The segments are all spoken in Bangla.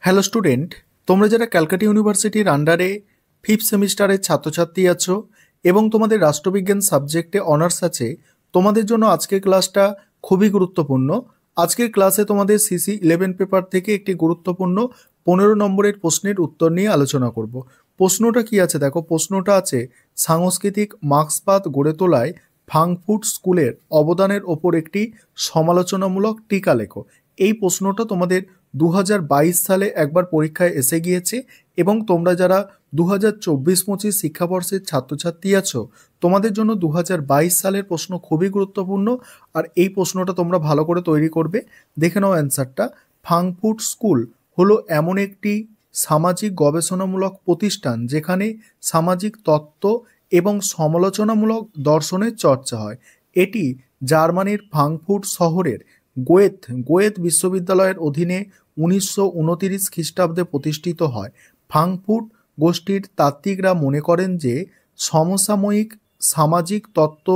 হ্যালো স্টুডেন্ট, তোমরা যারা ক্যালকাটা ইউনিভার্সিটির আন্ডারে ফিফথ সেমিস্টারের ছাত্রছাত্রী আছো এবং তোমাদের রাষ্ট্রবিজ্ঞান সাবজেক্টে অনার্স আছে, তোমাদের জন্য আজকের ক্লাসটা খুবই গুরুত্বপূর্ণ। আজকের ক্লাসে তোমাদের CC11 পেপার থেকে একটি গুরুত্বপূর্ণ 15 নম্বরের প্রশ্নের উত্তর নিয়ে আলোচনা করব। প্রশ্নটা কি আছে দেখো, প্রশ্নটা আছে সাংস্কৃতিক মার্ক্সবাদ গড়ে তোলায় ফ্রাঙ্কফুর্ট স্কুলের অবদানের ওপর একটি সমালোচনামূলক টিকা লেখো। এই প্রশ্নটা তোমাদের 2022 সালে একবার পরীক্ষায় এসে গিয়েছে এবং তোমরা যারা 2024-25 শিক্ষাবর্ষের ছাত্রছাত্রী আছো, তোমাদের জন্য 2022 সালের প্রশ্ন খুবই গুরুত্বপূর্ণ। আর এই প্রশ্নটা তোমরা ভালো করে তৈরি করবে। দেখে নাও অ্যান্সারটা। ফ্রাঙ্কফুর্ট স্কুল হলো এমন একটি সামাজিক গবেষণামূলক প্রতিষ্ঠান যেখানে সামাজিক তত্ত্ব এবং সমালোচনামূলক দর্শনের চর্চা হয়। এটি জার্মানির ফ্রাঙ্কফুর্ট শহরের গোয়েথ বিশ্ববিদ্যালয়ের অধীনে 1929 খ্রিস্টাব্দে প্রতিষ্ঠিত হয়। ফ্রাঙ্কফুর্ট গোষ্ঠীর তাত্ত্বিকরা মনে করেন যে সমসাময়িক সামাজিক তত্ত্ব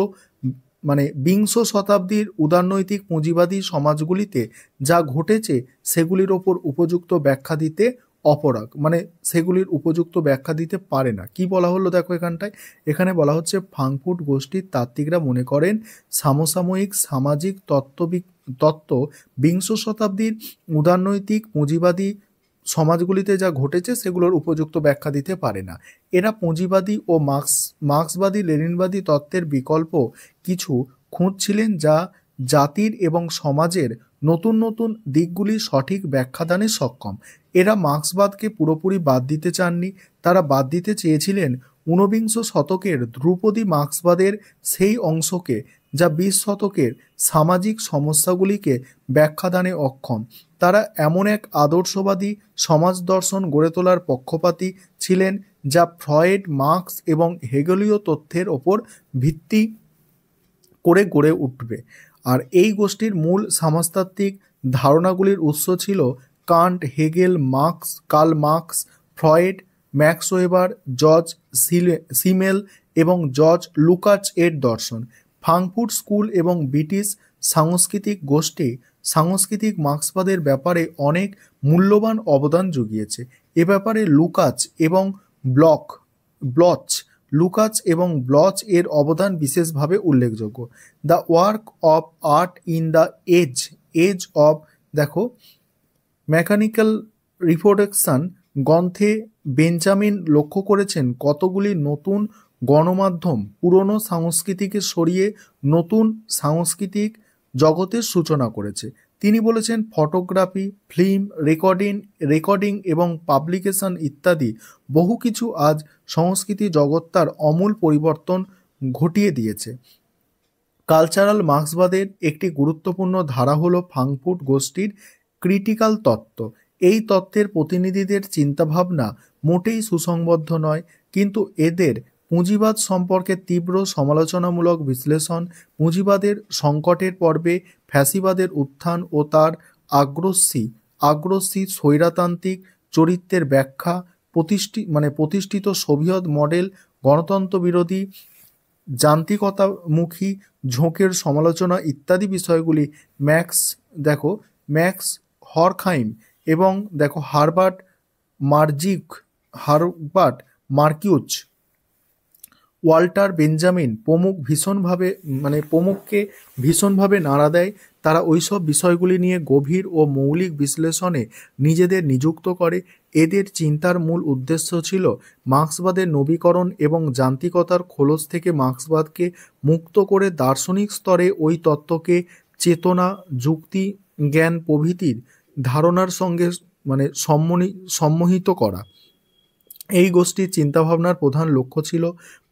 বিংশ শতাব্দীর উদারনৈতিক পুঁজিবাদী সমাজগুলিতে যা ঘটেছে সেগুলির ওপর উপযুক্ত ব্যাখ্যা দিতে অপরাগ, সেগুলির উপযুক্ত ব্যাখ্যা দিতে পারে না। কি বলা হলো দেখো এখানে বলা হচ্ছে ফ্রাঙ্কফুর্ট গোষ্ঠীর তাত্ত্বিকরা মনে করেন সমসাময়িক সামাজিক তত্ত্ব বিংশ শতাব্দীর উদারনৈতিক পুঁজিবাদী সমাজগুলিতে যা ঘটেছে সেগুলোর উপযুক্ত ব্যাখ্যা দিতে পারে না। এরা পুঁজিবাদী ও মার্ক্সবাদী লেনিনবাদী তত্ত্বের বিকল্প কিছু খুঁজছিলেন যা জাতির এবং সমাজের নতুন নতুন দিকগুলি সঠিক ব্যাখ্যাদানে সক্ষম। এরা মার্ক্সবাদকে পুরোপুরি বাদ দিতে চাননি, তারা বাদ দিতে চেয়েছিলেন ঊনবিংশ শতকের ধ্রুপদী মার্ক্সবাদের সেই অংশকে যা 20 শতকের সামাজিক সমস্যাগুলিকে ব্যাখ্যাদানে অক্ষম। তারা এমন এক আদর্শবাদী সমাজ দর্শন গড়ে তোলার পক্ষপাতী ছিলেন যা ফ্রয়েড, মার্ক্স এবং হেগেলীয় তথ্যের ওপর ভিত্তি করে গড়ে উঠবে। আর এই গোষ্ঠীর মূল সমাজতাত্ত্বিক ধারণাগুলির উৎস ছিল Kant, Hegel, Karl Marx, Freud, Max Weber, Georg Simmel এবং জর্জ লুকাচ এর দর্শন। ফ্রাঙ্কফুর্ট স্কুল এবং ব্রিটিশ সাংস্কৃতিক গোষ্ঠী সাংস্কৃতিক মার্ক্সবাদের ব্যাপারে অনেক মূল্যবান অবদান জুগিয়েছে। এ ব্যাপারে লুকাচ এবং ব্লচ এর অবদান বিশেষভাবে উল্লেখযোগ্য। The work of art in the age of mechanical reproduction গ্রন্থে বেঞ্জামিন লক্ষ্য করেছেন কতগুলি নতুন গণমাধ্যম পুরনো সংস্কৃতিকে সরিয়ে নতুন সাংস্কৃতিক জগতের সূচনা করেছে। তিনি বলেছেন ফটোগ্রাফি, ফিল্ম, রেকর্ডিং এবং পাবলিকেশন ইত্যাদি বহু কিছু আজ সংস্কৃতি জগৎটার আমূল পরিবর্তন ঘটিয়ে দিয়েছে। কালচারাল মার্ক্সবাদের একটি গুরুত্বপূর্ণ ধারা হলো ফ্রাঙ্কফুর্ট গোষ্ঠীর ক্রিটিক্যাল তত্ত্ব। এই তত্ত্বের প্রতিনিধিদের চিন্তাভাবনা মোটেই সুসংবদ্ধ নয়, কিন্তু এদের পুঁজিবাদ সম্পর্কে তীব্র সমালোচনামূলক বিশ্লেষণ, পুঁজিবাদের সংকটের পর্বে ফ্যাসিবাদের উত্থান ও তার আগ্রাসী স্বৈরতান্ত্রিক চরিত্রের ব্যাখ্যা, প্রতিষ্ঠিত সোভিয়েত মডেল গণতন্ত্র বিরোধী যান্ত্রিকতামুখী ঝোঁকের সমালোচনা ইত্যাদি বিষয়গুলি ম্যাক্স হরখাইম এবং হারবার্ট মার্কিউজ, ওয়াল্টার বেঞ্জামিন প্রমুখকে ভীষণভাবে নাড়া দেয়। তারা ওইসব বিষয়গুলি নিয়ে গভীর ও মৌলিক বিশ্লেষণে নিজেদের নিযুক্ত করে। এদের চিন্তার মূল উদ্দেশ্য ছিল মার্ক্সবাদের নবীকরণ এবং যান্ত্রিকতার খোলস থেকে মার্ক্সবাদকে মুক্ত করে দার্শনিক স্তরে ওই তত্ত্বকে চেতনা, যুক্তি, জ্ঞান প্রভৃতির ধারণার সঙ্গে সম্মোহিত করা। এই গোষ্ঠীর চিন্তাভাবনার প্রধান লক্ষ্য ছিল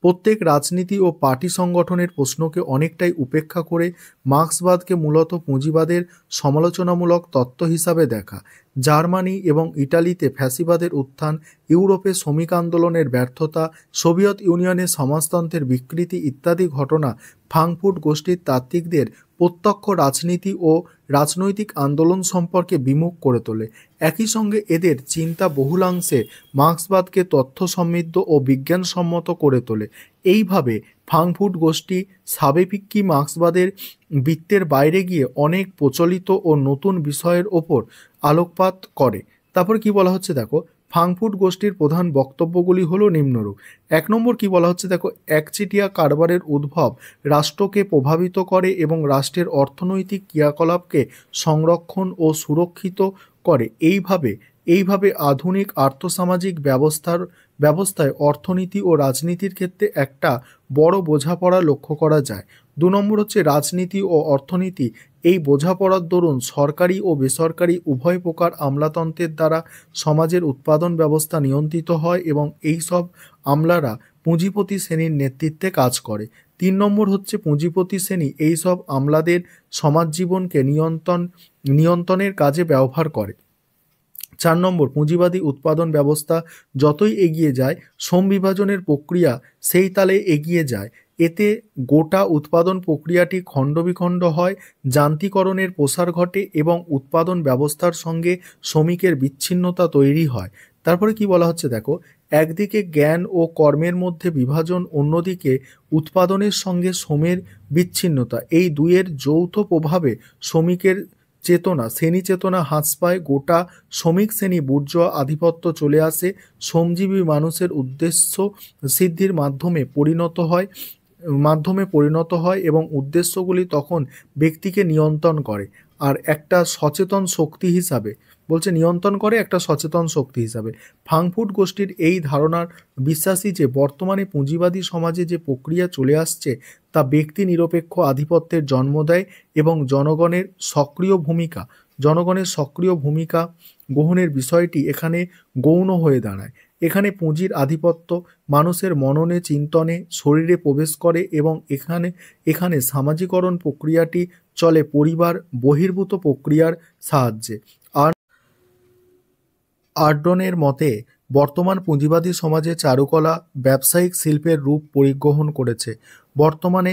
প্রত্যেক রাজনীতি ও পার্টি সংগঠনের প্রশ্নকে অনেকটাই উপেক্ষা করে মার্ক্সবাদকে মূলত পুঁজিবাদের সমালোচনামূলক তত্ত্ব হিসাবে দেখা। জার্মানি এবং ইটালিতে ফ্যাসিবাদের উত্থান, ইউরোপে শ্রমিক আন্দোলনের ব্যর্থতা, সোভিয়েত ইউনিয়নের সমাজতন্ত্রের বিকৃতি ইত্যাদি ঘটনা ফ্রাঙ্কফুর্ট গোষ্ঠীর তাত্ত্বিকদের প্রত্যক্ষ রাজনীতি ও রাজনৈতিক আন্দোলন সম্পর্কে বিমুখ করে তোলে। একই সঙ্গে এদের চিন্তা বহুলাংশে মার্ক্সবাদকে তথ্য সমৃদ্ধ ও বিজ্ঞানসম্মত করে তোলে। এইভাবে ফ্রাঙ্কফুর্ট গোষ্ঠী সাবেকি মার্ক্সবাদের বৃত্তের বাইরে গিয়ে অনেক প্রচলিত ও নতুন বিষয়ের ওপর আলোকপাত করে। তারপর কি বলা হচ্ছে দেখো, ফ্রাঙ্কফুর্ট গোষ্ঠীর প্রধান বক্তব্যগুলি হলো নিম্নরূপ। 1 নম্বর কি বলা হচ্ছে দেখো, একচেটিয়া কারবারের উদ্ভব রাষ্ট্রকে প্রভাবিত করে এবং রাষ্ট্রের অর্থনৈতিক ক্রিয়াকলাপকে সংরক্ষণ ও সুরক্ষিত করে। এইভাবে আধুনিক আর্থসামাজিক ব্যবস্থায় অর্থনীতি ও রাজনীতির ক্ষেত্রে একটা বড় বোঝাপড়া লক্ষ্য করা যায়। 2 নম্বর হচ্ছে রাজনীতি ও অর্থনীতি। এই বোঝাপড়ার দরুন সরকারি ও বেসরকারি উভয় প্রকার আমলাতন্ত্রের দ্বারা সমাজের উৎপাদন ব্যবস্থা নিয়ন্ত্রিত হয় এবং এই সব আমলারা পুঁজিপতি শ্রেণীর নেতৃত্বে কাজ করে। 3 নম্বর হচ্ছে পুঁজিপতি শ্রেণী এই সব আমলাদের সমাজ জীবনকে নিয়ন্ত্রণের কাজে ব্যবহার করে। 4 নম্বর, পুঁজিবাদী উৎপাদন ব্যবস্থা যতই এগিয়ে যায় শ্রম বিভাজনের প্রক্রিয়া সেই তালে এগিয়ে যায়। এতে গোটা উৎপাদন প্রক্রিয়াটি খণ্ডবিখণ্ড হয়, যান্ত্রিকরণের প্রসার ঘটে এবং উৎপাদন ব্যবস্থার সঙ্গে শ্রমিকের বিচ্ছিন্নতা তৈরি হয়। তারপরে কি বলা হচ্ছে দেখো, একদিকে জ্ঞান ও কর্মের মধ্যে বিভাজন, অন্যদিকে উৎপাদনের সঙ্গে শ্রমের বিচ্ছিন্নতা, এই দুইয়ের যৌথ প্রভাবে শ্রেণী চেতনা হ্রাস পায়, গোটা শ্রমিক শ্রেণী বুর্জোয়া আধিপত্য চলে আসে, শ্রমজীবী মানুষের উদ্দেশ্য সিদ্ধির মাধ্যমে পরিণত হয় এবং উদ্দেশ্যগুলি তখন ব্যক্তিকে নিয়ন্ত্রণ করে আর একটা সচেতন শক্তি হিসাবে ফ্রাঙ্কফুর্ট গোষ্ঠীর এই ধারণার বিশ্বাসী যে বর্তমানে পুঁজিবাদী সমাজে যে প্রক্রিয়া চলে আসছে তা ব্যক্তি নিরপেক্ষ আধিপত্যের জন্ম দেয় এবং জনগণের সক্রিয় ভূমিকা গ্রহণের বিষয়টি এখানে গৌণ হয়ে দাঁড়ায়। এখানে পুঁজির আধিপত্য মানুষের মননে, চিন্তনে, শরীরে প্রবেশ করে এবং এখানে সামাজিকরণ প্রক্রিয়াটি চলে পরিবার বহির্ভূত প্রক্রিয়ার সাহায্যে। আর্ডনের মতে বর্তমান পুঁজিবাদী সমাজে চারুকলা ব্যবসায়িক শিল্পের রূপ পরিগ্রহণ করেছে। বর্তমানে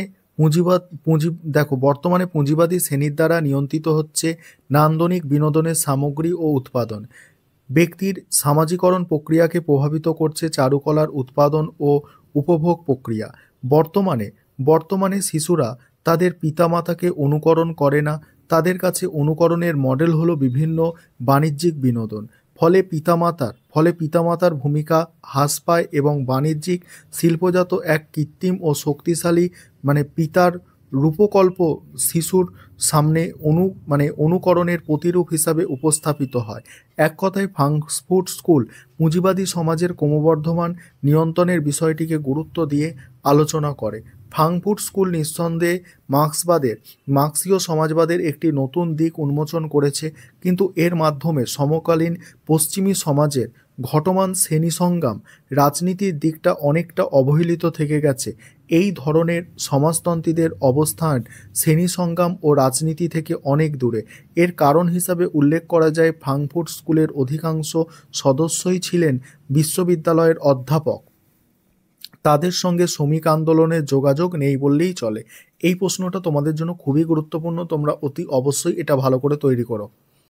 পুঁজিবাদী শ্রেণীর দ্বারা নিয়ন্ত্রিত হচ্ছে নান্দনিক বিনোদনের সামগ্রী ও উৎপাদন। ব্যক্তির সামাজিকরণ প্রক্রিয়াকে প্রভাবিত করছে চারুকলার উৎপাদন ও উপভোগ প্রক্রিয়া। বর্তমানে শিশুরা তাদের পিতামাতাকে অনুকরণ করে না, তাদের কাছে অনুকরণের মডেল হলো বিভিন্ন বাণিজ্যিক বিনোদন। ফলে পিতামাতার ভূমিকা হ্রাস পায় এবং বাণিজ্যিক শিল্পজাত এক কৃত্রিম ও শক্তিশালী পিতার রূপকল্প শিশুর সামনে অনুকরণের প্রতিরূপ হিসাবে উপস্থাপিত হয়। এক কথায় ফ্রাঙ্কফুর্ট স্কুল পুঁজিবাদী সমাজের ক্রমবর্ধমান নিয়ন্ত্রণের বিষয়টিকে গুরুত্ব দিয়ে আলোচনা করে। ফ্রাঙ্কফুর্ট স্কুল নিঃসন্দেহে মার্ক্সীয় সমাজবাদের একটি নতুন দিক উন্মোচন করেছে, কিন্তু এর মাধ্যমে সমকালীন পশ্চিমী সমাজের ঘটমান শ্রেণী সংগ্রাম, রাজনীতির দিকটা অনেকটা অবহেলিত থেকে গেছে। এই ধরনের সমাজতন্ত্রীদের অবস্থান শ্রেণী সংগ্রাম ও রাজনীতি থেকে অনেক দূরে। এর কারণ হিসাবে উল্লেখ করা যায় ফ্রাঙ্কফুর্ট স্কুলের অধিকাংশ সদস্যই ছিলেন বিশ্ববিদ্যালয়ের অধ্যাপক। তাদের সঙ্গে শ্রমিক আন্দোলনের যোগাযোগ নেই বললেই চলে। এই প্রশ্নটা তোমাদের জন্য খুবই গুরুত্বপূর্ণ, তোমরা অতি অবশ্যই এটা ভালো করে তৈরি করো।